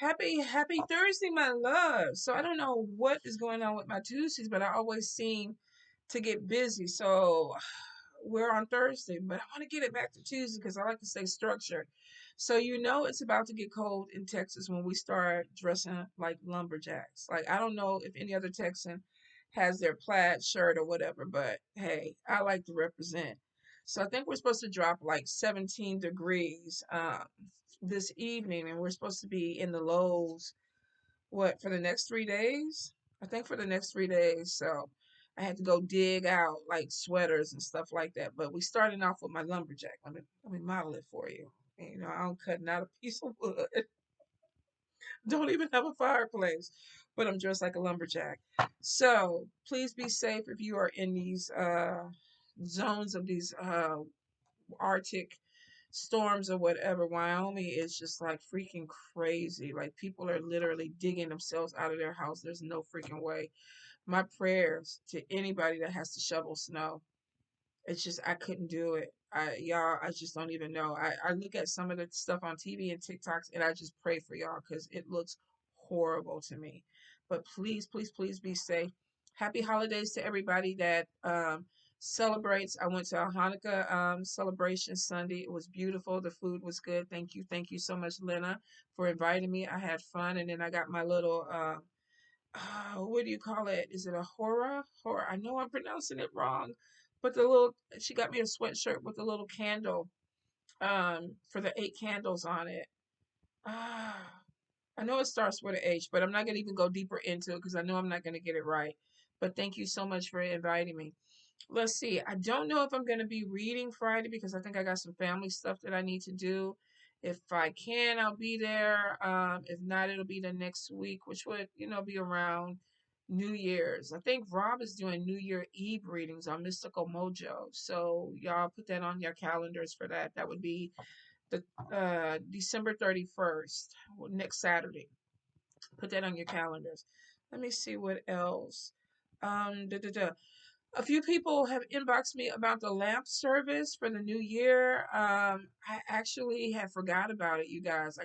Happy Thursday, my love. So I don't know what is going on with my Tuesdays, but I always seem to get busy. So we're on Thursday, but I want to get it back to Tuesday because I like to stay structured. So you know it's about to get cold in Texas when we start dressing like lumberjacks. Like I don't know if any other Texan has their plaid shirt or whatever, but hey, I like to represent. So I think we're supposed to drop like 17 degrees this evening, and we're supposed to be in the lows what for the next 3 days? I think for the next 3 days. So I had to go dig out like sweaters and stuff like that. But we starting off with my lumberjack. Let me model it for you. You know, I'm cutting out a piece of wood. Don't even have a fireplace, but I'm dressed like a lumberjack. So please be safe if you are in these zones of these Arctic storms or whatever. Wyoming is just like freaking crazy. Like people are literally digging themselves out of their house. There's no freaking way. My prayers to anybody that has to shovel snow. It's just I couldn't do it. I just don't even know. I look at some of the stuff on TV and TikToks and I just pray for y'all because it looks horrible to me. But please, please, please be safe. Happy holidays to everybody that celebrates. I went to a Hanukkah celebration Sunday. It was beautiful. The food was good. Thank you so much, Lena, for inviting me. I had fun, and then I got my little what do you call it? Is it a horror? Horror. I know I'm pronouncing it wrong, but the little she got me a sweatshirt with a little candle for the 8 candles on it. Ah, I know it starts with an H, but I'm not gonna even go deeper into it because I know I'm not gonna get it right. But thank you so much for inviting me. Let's see. I don't know if I'm going to be reading Friday because I think I got some family stuff that I need to do. If I can, I'll be there. If not, it'll be the next week, which would, be around New Year's. I think Rob is doing New Year Eve readings on Mystical Mojo. So y'all put that on your calendars for that. That would be the December 31st, next Saturday. Put that on your calendars. Let me see what else. Da, da, da. A few people have inboxed me about the lamp service for the new year. I actually had forgot about it, you guys. I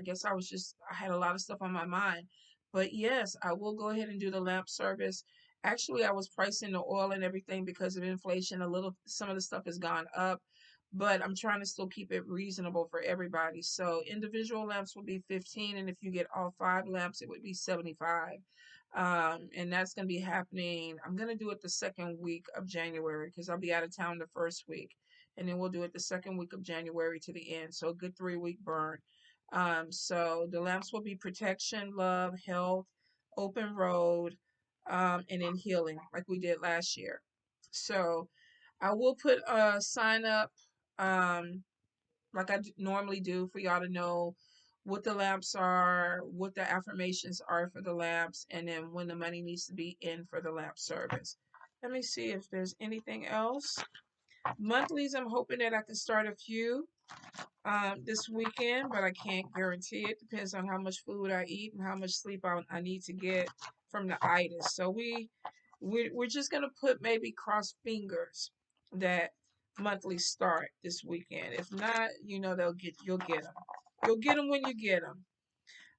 had a lot of stuff on my mind. But yes, I will go ahead and do the lamp service. Actually, I was pricing the oil and everything because of inflation. Some of the stuff has gone up, but I'm trying to still keep it reasonable for everybody. So individual lamps will be 15, and if you get all 5 lamps, it would be 75. And that's going to be happening. I'm going to do it the second week of January because I'll be out of town the first week. And then we'll do it the second week of January to the end. So a good 3 week burn. So the lamps will be protection, love, health, open road, and then healing like we did last year. So I will put a sign up um, like normally do for y'all to know what the lamps are, what the affirmations are for the lamps, and then when the money needs to be in for the lamp service. Let me see if there's anything else. Monthlies, I'm hoping that I can start a few this weekend, but I can't guarantee it. Depends on how much food I eat and how much sleep I need to get from the itis. So we're just gonna put maybe cross fingers that monthly start this weekend. If not, you'll get them. You'll get them when you get them.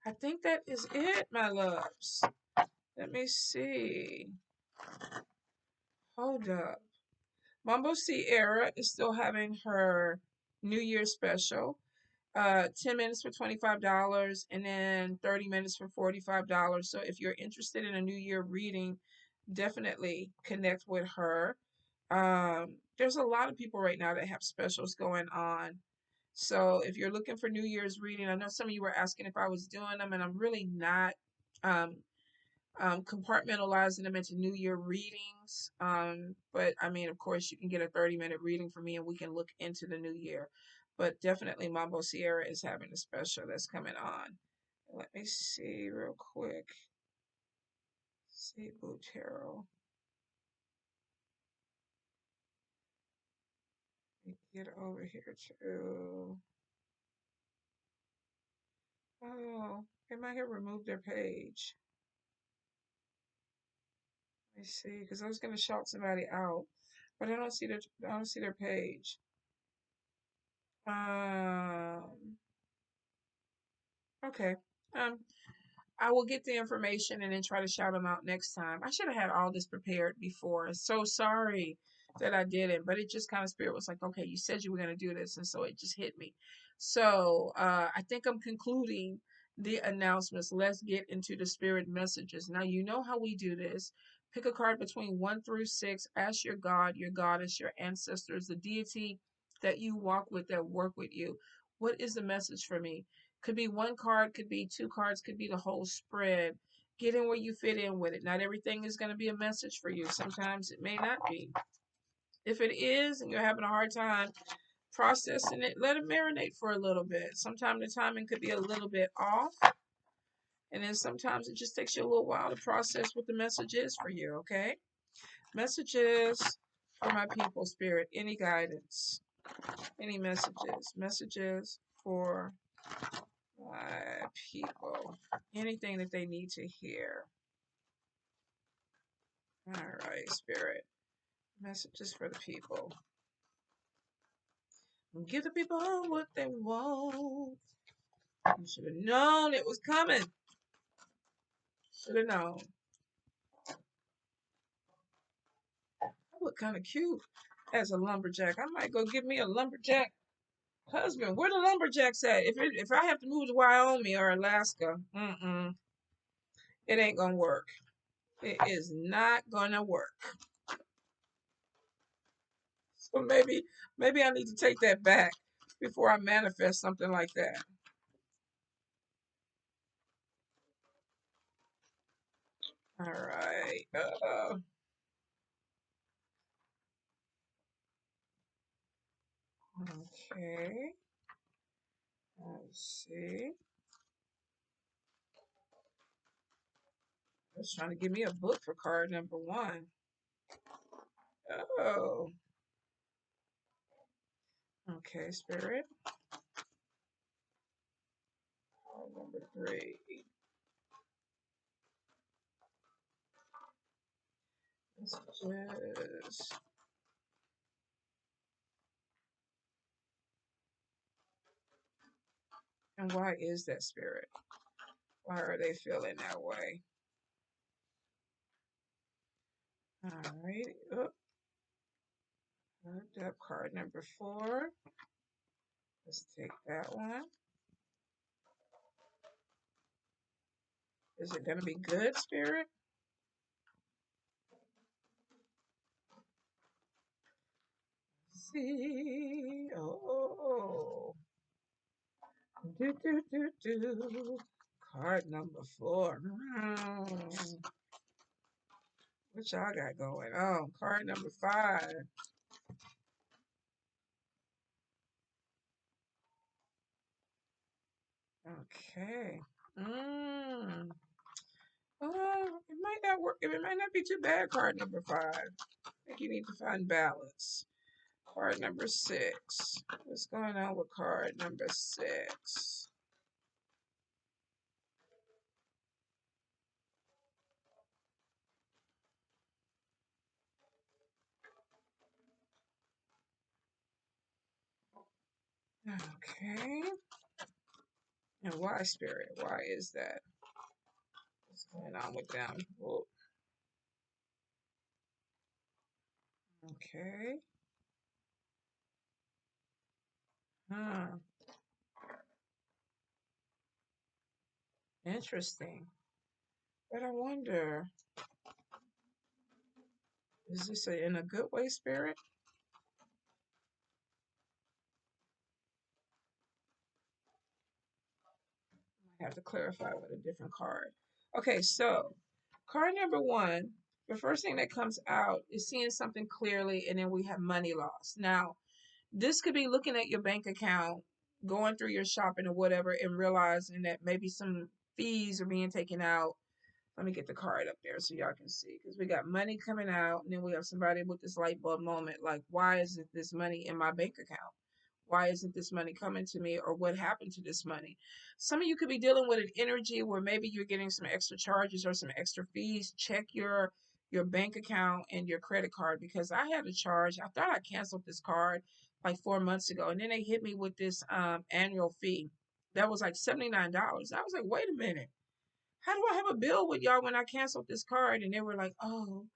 I think that is it, my loves. Let me see. Hold up. Mambo Sierra is still having her New Year special. 10 minutes for $25 and then 30 minutes for $45. So if you're interested in a New Year reading, definitely connect with her. There's a lot of people right now that have specials going on. So if you're looking for New Year's reading, I know some of you were asking if I was doing them, and I'm really not um, compartmentalizing them into New Year readings. But I mean, of course, you can get a 30-minute reading from me and we can look into the new year. But definitely Mambo Sierra is having a special that's coming on. Let me see real quick. See Boo Tarot. Let me get over here too. Oh, they might have removed their page. Let me see, because I was gonna shout somebody out, but I don't see their page. Um, okay. Um, I will get the information and then try to shout them out next time. I should have had all this prepared before. So sorry that I didn't, but it just kind of spirit was like, okay, you said you were going to do this, and so it just hit me. So I think I'm concluding the announcements. Let's get into the spirit messages. Now you know how we do this. Pick a card between 1 through 6. Ask your God, your goddess, your ancestors, the deity that you walk with, that work with you. What is the message for me? Could be one card, could be two cards, could be the whole spread. Get in where you fit in with it. Not everything is going to be a message for you. Sometimes it may not be. If it is and you're having a hard time processing it, let it marinate for a little bit. Sometimes the timing could be a little bit off. And then sometimes it just takes you a little while to process what the message is for you, okay? Messages for my people, spirit. Any guidance? Any messages? Messages for my people. Anything that they need to hear. All right, spirit. Messages for the people. Give the people what they want. You should have known it was coming. Should have known. I look kind of cute as a lumberjack. I might go get me a lumberjack husband. Where the lumberjacks at? If I have to move to Wyoming or Alaska, it ain't gonna work. It is not gonna work. So maybe I need to take that back before I manifest something like that. All right. Okay. Let's see. I was trying to give me a book for card number 1. Oh. Okay, spirit. Card number 3. Messages. And why is that, spirit? Why are they feeling that way? All right. Oh, looked up card number 4. Let's take that one. Is it going to be good, spirit? See. Oh. Do. Card number 4. What y'all got going on? Card number 5. Okay. It might not work. It might not be too bad. Card number 5. I think you need to find balance. Card number 6. What's going on with card number 6? Okay. And why, spirit? Why is that? What's going on with them? Whoa. Okay. Huh. Interesting. But I wonder, is this in a good way, spirit? I have to clarify with a different card. Okay, so card number 1, the first thing that comes out is seeing something clearly, and then we have money loss. Now, this could be looking at your bank account, going through your shopping or whatever, and realizing that maybe some fees are being taken out. Let me get the card up there so y'all can see, because we got money coming out, and then we have somebody with this light bulb moment, like, why isn't this money in my bank account? Why isn't this money coming to me, or what happened to this money? Some of you could be dealing with an energy where maybe you're getting some extra charges or some extra fees. Check your bank account and your credit card, because I had a charge. I thought I canceled this card like 4 months ago, and then they hit me with this annual fee that was like $79. I was like, wait a minute. How do I have a bill with y'all when I canceled this card? And they were like, oh,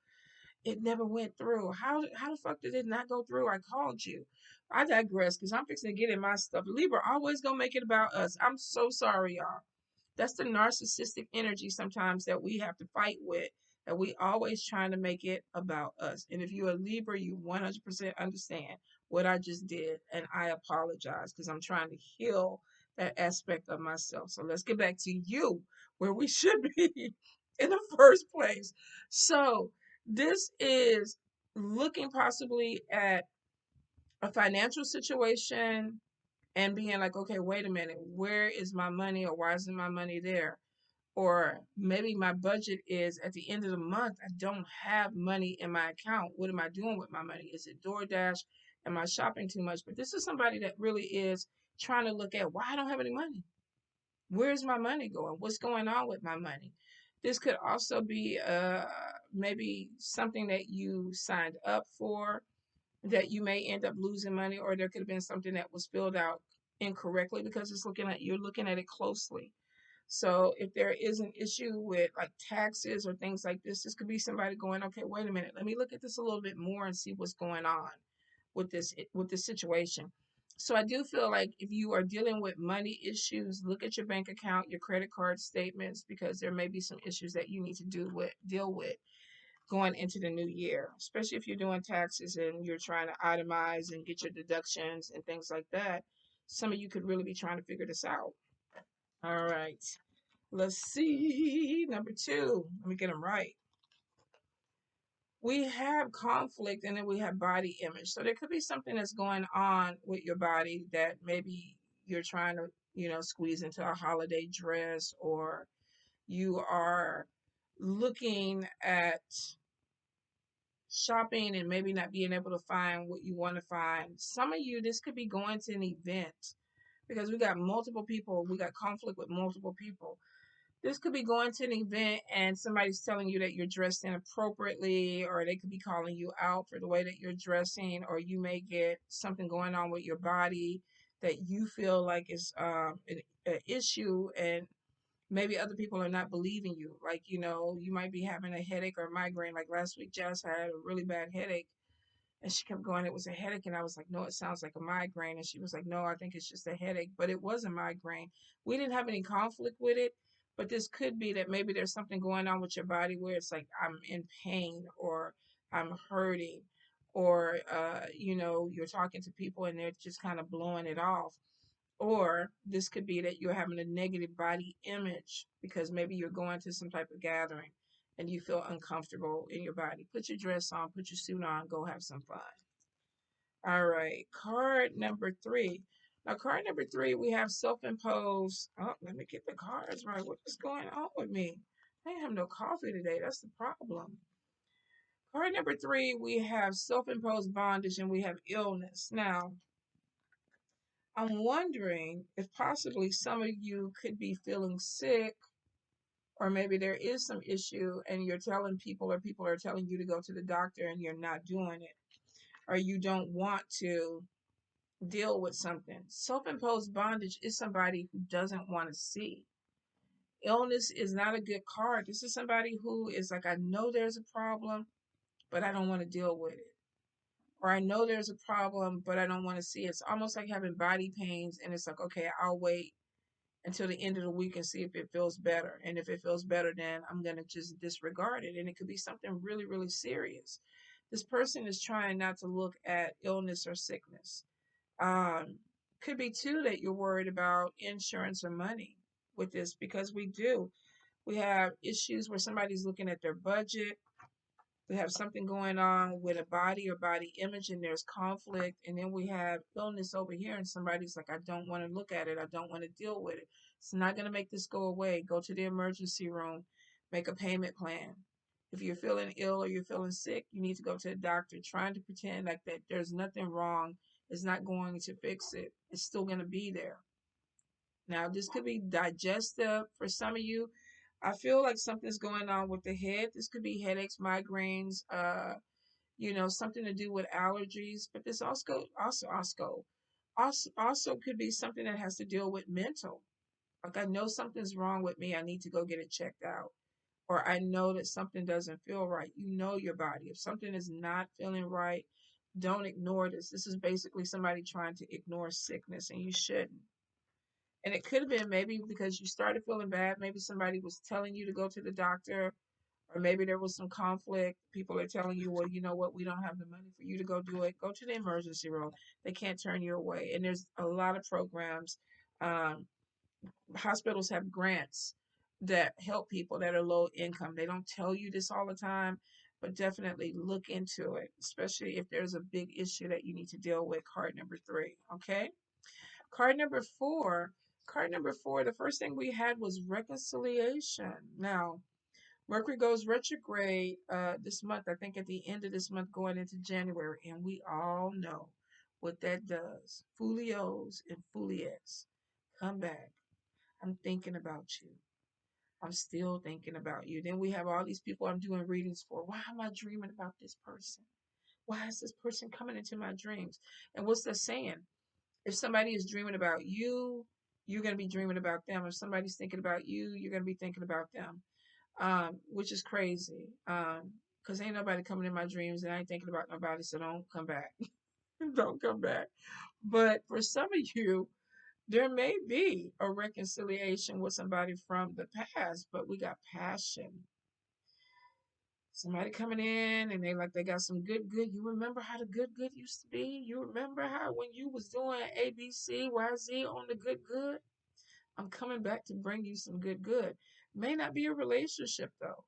it never went through. How the fuck did it not go through? I called you. I digress because I'm fixing to get in my stuff. Libra always gonna make it about us. I'm so sorry, y'all. That's the narcissistic energy sometimes that we have to fight with. That we always trying to make it about us. And if you're a Libra, you 100% understand what I just did, and I apologize because I'm trying to heal that aspect of myself. So let's get back to you, where we should be in the first place. So this is looking possibly at a financial situation and being like, okay, wait a minute, where is my money, or why isn't my money there? Or maybe my budget is at the end of the month, I don't have money in my account. What am I doing with my money? Is it DoorDash? Am I shopping too much? But this is somebody that really is trying to look at why I don't have any money. Where's my money going? What's going on with my money? This could also be maybe something that you signed up for that you may end up losing money, or there could have been something that was filled out incorrectly because you're looking at it closely. So if there is an issue with like taxes or things like this could be somebody going, okay, wait a minute, let me look at this a little bit more and see what's going on with this situation. So I do feel like if you are dealing with money issues, look at your bank account, your credit card statements, because there may be some issues that you need to deal with going into the new year, especially if you're doing taxes and you're trying to itemize and get your deductions and things like that. Some of you could really be trying to figure this out. All right. Let's see. Number two. Let me get them right. We have conflict and then we have body image. So there could be something that's going on with your body that maybe you're trying to, squeeze into a holiday dress, or you are looking at shopping and maybe not being able to find what you want to find. Some of you, this could be going to an event because we got multiple people, we got conflict with multiple people. This could be going to an event and somebody's telling you that you're dressed inappropriately, or they could be calling you out for the way that you're dressing, or you may get something going on with your body that you feel like is an issue, and maybe other people are not believing you. Like, you might be having a headache or migraine. Like last week, Jazz had a really bad headache and she kept going, it was a headache. And I was like, no, it sounds like a migraine. And she was like, no, I think it's just a headache. But it was a migraine. We didn't have any conflict with it. But this could be that maybe there's something going on with your body where it's like, I'm in pain, or I'm hurting, or, you're talking to people and they're just kind of blowing it off. Or this could be that you're having a negative body image because maybe you're going to some type of gathering and you feel uncomfortable in your body. Put your dress on, put your suit on, go have some fun. All right, card number three. Now, card number three, we have self-imposed. Oh, let me get the cards right. What is going on with me? I ain't have no coffee today. That's the problem. Card number three, we have self-imposed bondage and we have illness. Now, I'm wondering if possibly some of you could be feeling sick, or maybe there is some issue and you're telling people, or people are telling you to go to the doctor and you're not doing it, or you don't want to deal with something. Self imposed bondage is somebody who doesn't want to see. Illness is not a good card. This is somebody who is like, I know there's a problem, but I don't want to deal with it. Or I know there's a problem, but I don't want to see it. It's almost like having body pains, and it's like, okay, I'll wait until the end of the week and see if it feels better. And if it feels better, then I'm going to just disregard it. And it could be something really, really serious. This person is trying not to look at illness or sickness. Um, could be too that you're worried about insurance or money with this, because we do. We have issues where somebody's looking at their budget. We have something going on with a body or body image, and there's conflict. And then we have illness over here, and somebody's like, I don't want to look at it. I don't want to deal with it. It's not going to make this go away. Go to the emergency room, make a payment plan. If you're feeling ill or you're feeling sick, you need to go to the doctor. Trying to pretend like that there's nothing wrong is not going to fix it. It's still going to be there. Now, this could be digestive for some of you. I feel like something's going on with the head. This could be headaches, migraines, something to do with allergies. But this also could be something that has to deal with mental. Like, I know something's wrong with me. I need to go get it checked out. Or I know that something doesn't feel right. You know your body. If something is not feeling right, don't ignore this. This is basically somebody trying to ignore sickness, and you shouldn't. And it could have been maybe because you started feeling bad. Maybe somebody was telling you to go to the doctor, or maybe there was some conflict. People are telling you, well, you know what, we don't have the money for you to go do it. Go to the emergency room. They can't turn you away. And there's a lot of programs. Um, Hospitals have grants that help people that are low income. They don't tell you this all the time, but definitely look into it, especially if there's a big issue that you need to deal with. Card number 3. Okay. Card number 4. Card number 4, the first thing we had was reconciliation. Now, Mercury goes retrograde this month, I think at the end of this month, going into January, and we all know what that does. Folios and folies, come back. I'm thinking about you. I'm still thinking about you. Then we have all these people I'm doing readings for. Why am I dreaming about this person? Why is this person coming into my dreams? And what's that saying? If somebody is dreaming about you, you're going to be dreaming about them. If somebody's thinking about you, you're going to be thinking about them, which is crazy. Because ain't nobody coming in my dreams and I ain't thinking about nobody, so don't come back. Don't come back. But for some of you, there may be a reconciliation with somebody from the past, but we got passion. Somebody coming in and they got some good. You remember how the good used to be? You remember how when you was doing A, B, C, Y, Z on the good? I'm coming back to bring you some good. May not be a relationship though.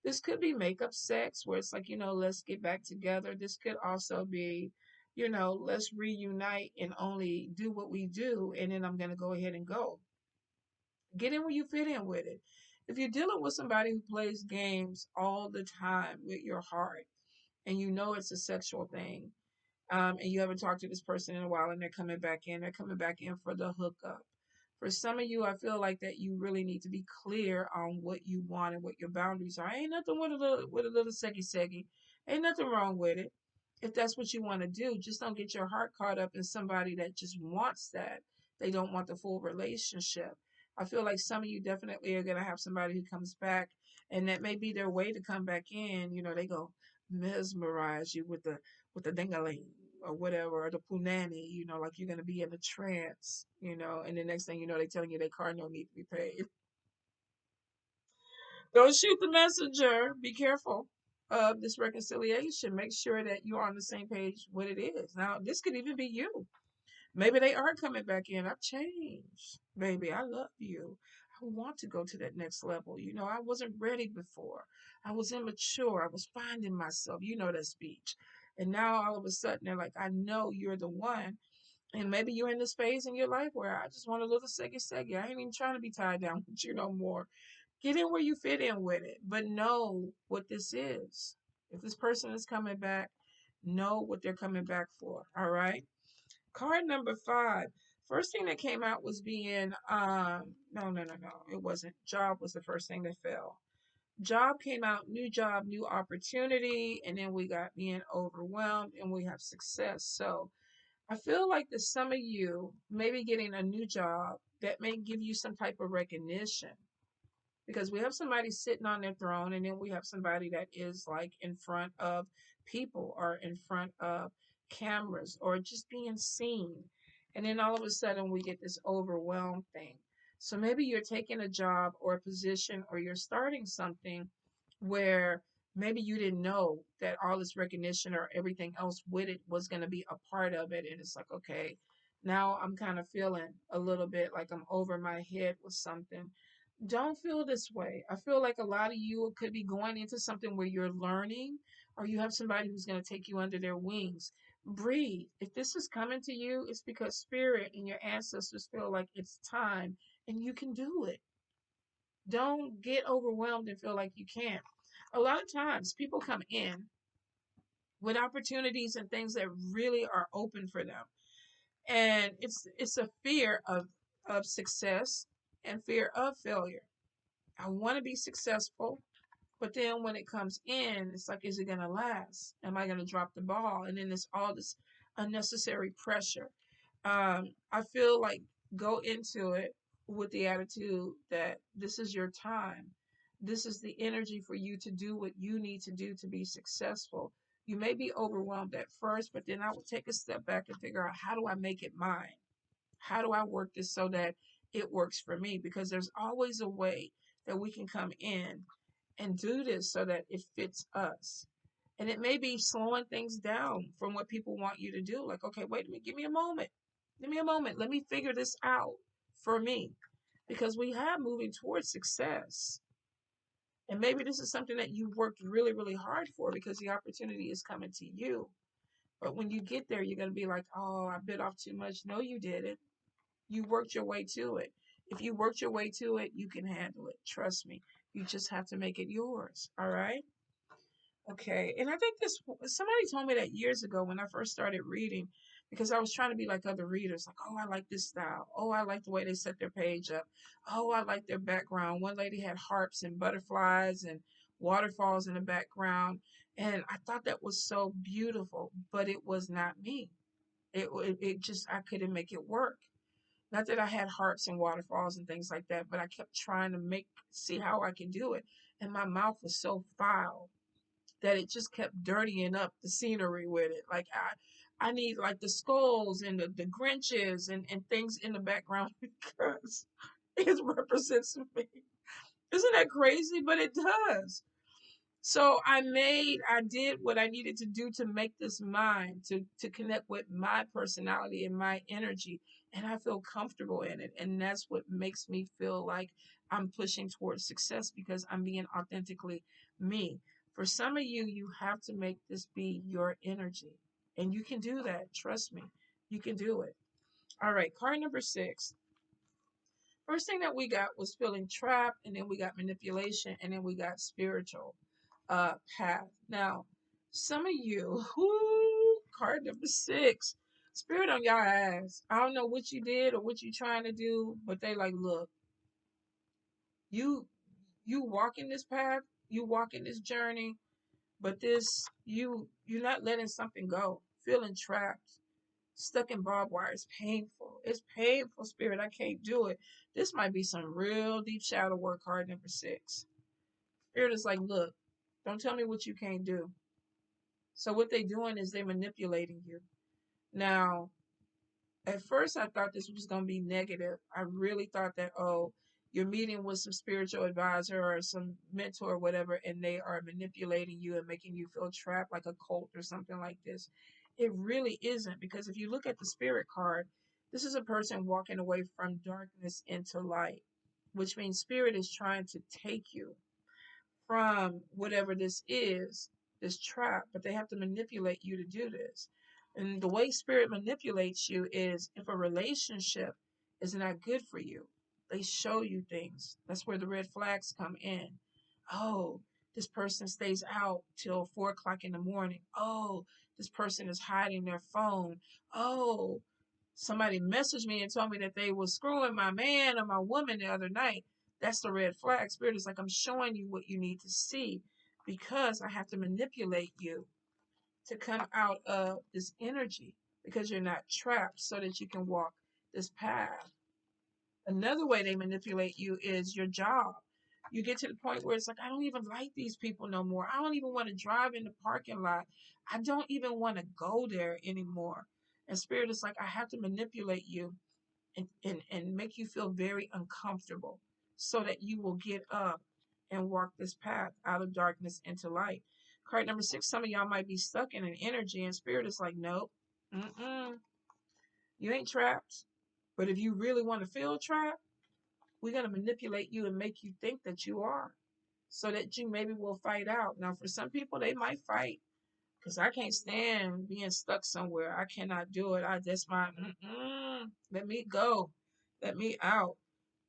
This could be makeup sex where it's like, let's get back together. This could also be, let's reunite and only do what we do. And then I'm going to go ahead and go. Get in where you fit in with it. If you're dealing with somebody who plays games all the time with your heart and you know it's a sexual thing, and you haven't talked to this person in a while and they're coming back in for the hookup. For some of you, I feel like that you really need to be clear on what you want and what your boundaries are. Ain't nothing with a little seggy. Ain't nothing wrong with it. If that's what you want to do, just don't get your heart caught up in somebody that just wants that. They don't want the full relationship. I feel like some of you definitely are gonna have somebody who comes back, and that may be their way to come back in. They go mesmerize you with the dingaling or whatever, or the punani, like you're gonna be in a trance, and the next thing you know, they telling you their car no need to be paid. Don't shoot the messenger. Be careful of this reconciliation. Make sure that you're on the same page what it is. Now, this could even be you. Maybe they are coming back in. I've changed. Baby, I love you. I want to go to that next level. I wasn't ready before. I was immature. I was finding myself. You know that speech. And now all of a sudden they're like, I know you're the one. And maybe you're in this phase in your life where I just want a little seggy. I ain't even trying to be tied down with you no more. Get in where you fit in with it. But know what this is. If this person is coming back, know what they're coming back for. All right. Card number 5. First thing that came out was being no. It wasn't. Job was the first thing that fell. Job came out, new job, new opportunity, and then we got being overwhelmed and we have success. So I feel like that some of you may be getting a new job that may give you some type of recognition, because we have somebody sitting on their throne and then we have somebody that is like in front of people or in front of cameras or just being seen, and then all of a sudden we get this overwhelmed thing. So maybe you're taking a job or a position or you're starting something where maybe you didn't know that all this recognition or everything else with it was going to be a part of it, and it's like, okay, now I'm kind of feeling a little bit like I'm over my head with something. Don't feel this way. I feel like a lot of you could be going into something where you're learning, or you have somebody who's going to take you under their wings. Breathe. If this is coming to you, it's because spirit and your ancestors feel like it's time and you can do it. Don't get overwhelmed and feel like you can't. A lot of times people come in with opportunities and things that really are open for them. And it's a fear of success and fear of failure. I want to be successful, but then when it comes in, it's like, is it going to last? Am I going to drop the ball? And then it's all this unnecessary pressure. I feel like go into it with the attitude that this is your time. This is the energy for you to do what you need to do to be successful. You may be overwhelmed at first, but then I would take a step back and figure out, how do I make it mine? How do I work this so that it works for me? Because there's always a way that we can come in and do this so that it fits us. And it may be slowing things down from what people want you to do. Like, okay, wait a minute, give me a moment. Give me a moment. Let me figure this out for me. Because we have moving towards success. And maybe this is something that you worked really, really hard for because the opportunity is coming to you. But when you get there, you're going to be like, oh, I bit off too much. No, you didn't. You worked your way to it. If you worked your way to it, you can handle it. Trust me. You just have to make it yours. All right. Okay. And I think this, somebody told me that years ago when I first started reading, because I was trying to be like other readers, like, oh, I like this style. Oh, I like the way they set their page up. Oh, I like their background. One lady had harps and butterflies and waterfalls in the background. And I thought that was so beautiful, but it was not me. It just, I couldn't make it work. Not that I had harps and waterfalls and things like that, but I kept trying to see how I can do it. And my mouth was so foul that it just kept dirtying up the scenery with it. Like I need like the skulls and the Grinches and things in the background because it represents me. Isn't that crazy? But it does. So I did what I needed to do to make this mine, to connect with my personality and my energy. And I feel comfortable in it. And that's what makes me feel like I'm pushing towards success because I'm being authentically me. For some of you, you have to make this be your energy. And you can do that. Trust me. You can do it. All right, card number 6. First thing that we got was feeling trapped, and then we got manipulation, and then we got spiritual path. Now, some of you, whoo, card number 6, spirit on y'all ass. I don't know what you did or what you trying to do, but they like, look, you you walking this path, you walking this journey, but this you're not letting something go. Feeling trapped, stuck in barbed wire. It's painful. It's painful, spirit. I can't do it. This might be some real deep shadow work, card number 6. Spirit is like, look, don't tell me what you can't do. So what they doing is they manipulating you. Now, at first I thought this was going to be negative. I really thought that, oh, you're meeting with some spiritual advisor or some mentor or whatever, and they are manipulating you and making you feel trapped like a cult or something like this. It really isn't, because if you look at the spirit card, this is a person walking away from darkness into light, which means spirit is trying to take you from whatever this trap, but they have to manipulate you to do this. And the way spirit manipulates you is if a relationship is not good for you, they show you things. That's where the red flags come in. Oh, this person stays out till 4 o'clock in the morning. Oh, this person is hiding their phone. Oh, somebody messaged me and told me that they was screwing my man or my woman the other night. That's the red flag. Spirit is like, I'm showing you what you need to see because I have to manipulate you to come out of this energy because you're not trapped so that you can walk this path. Another way they manipulate you is your job. You get to the point where it's like, I don't even like these people no more. I don't even want to drive in the parking lot. I don't even want to go there anymore. And spirit is like, I have to manipulate you and make you feel very uncomfortable so that you will get up and walk this path out of darkness into light. Card number 6, some of y'all might be stuck in an energy and spirit is like, nope, you ain't trapped. But if you really want to feel trapped, we're going to manipulate you and make you think that you are so that you maybe will fight out. Now, for some people, they might fight because I can't stand being stuck somewhere. I cannot do it. That's my, let me go. Let me out.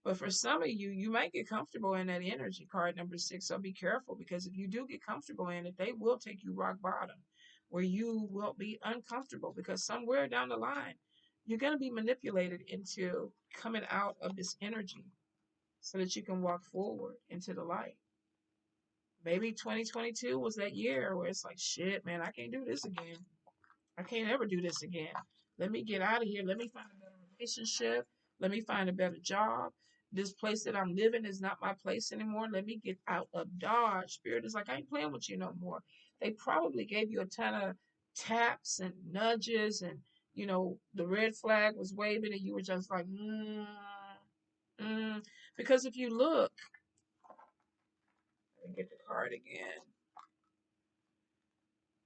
But for some of you, you might get comfortable in that energy, card number 6. So be careful because if you do get comfortable in it, they will take you rock bottom where you will be uncomfortable because somewhere down the line, you're going to be manipulated into coming out of this energy so that you can walk forward into the light. Maybe 2022 was that year where it's like, shit, man, I can't do this again. I can't ever do this again. Let me get out of here. Let me find a better relationship. Let me find a better job. This place that I'm living is not my place anymore. Let me get out of Dodge. Spirit is like, I ain't playing with you no more. They probably gave you a ton of taps and nudges, and the red flag was waving, and you were just like, mm. Because if you look, let me get the card again.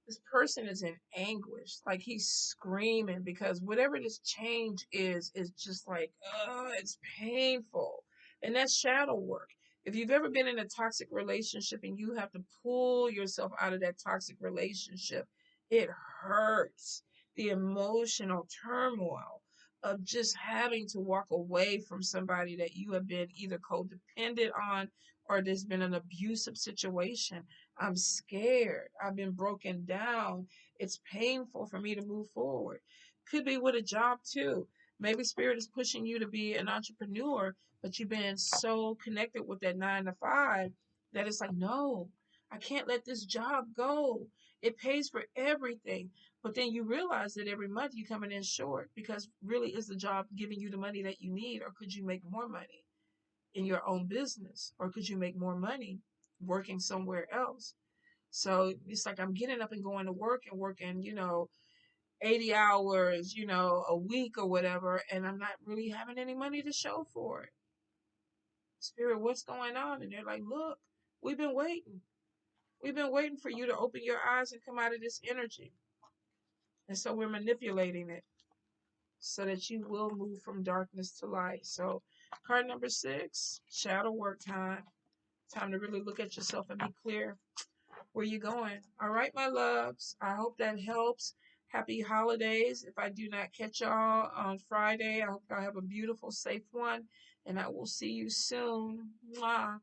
This person is in anguish, like he's screaming, because whatever this change is just like, oh, it's painful. And that's shadow work. If you've ever been in a toxic relationship and you have to pull yourself out of that toxic relationship, it hurts. The emotional turmoil of just having to walk away from somebody that you have been either codependent on, or there's been an abusive situation. I'm scared. I've been broken down. It's painful for me to move forward. Could be with a job too. Maybe Spirit is pushing you to be an entrepreneur, but you've been so connected with that 9 to 5 that it's like, no, I can't let this job go. It pays for everything. But then you realize that every month you're coming in short, because really, is the job giving you the money that you need, or could you make more money in your own business, or could you make more money working somewhere else? So it's like I'm getting up and going to work and working, 80 hours, a week or whatever, and I'm not really having any money to show for it. Spirit, what's going on? And they're like, look, we've been waiting. We've been waiting for you to open your eyes and come out of this energy. And so we're manipulating it so that you will move from darkness to light. So card number 6, shadow work time. Time to really look at yourself and be clear where you going. All right, my loves. I hope that helps. Happy holidays. If I do not catch y'all on Friday, I hope y'all have a beautiful, safe one. And I will see you soon. Mwah.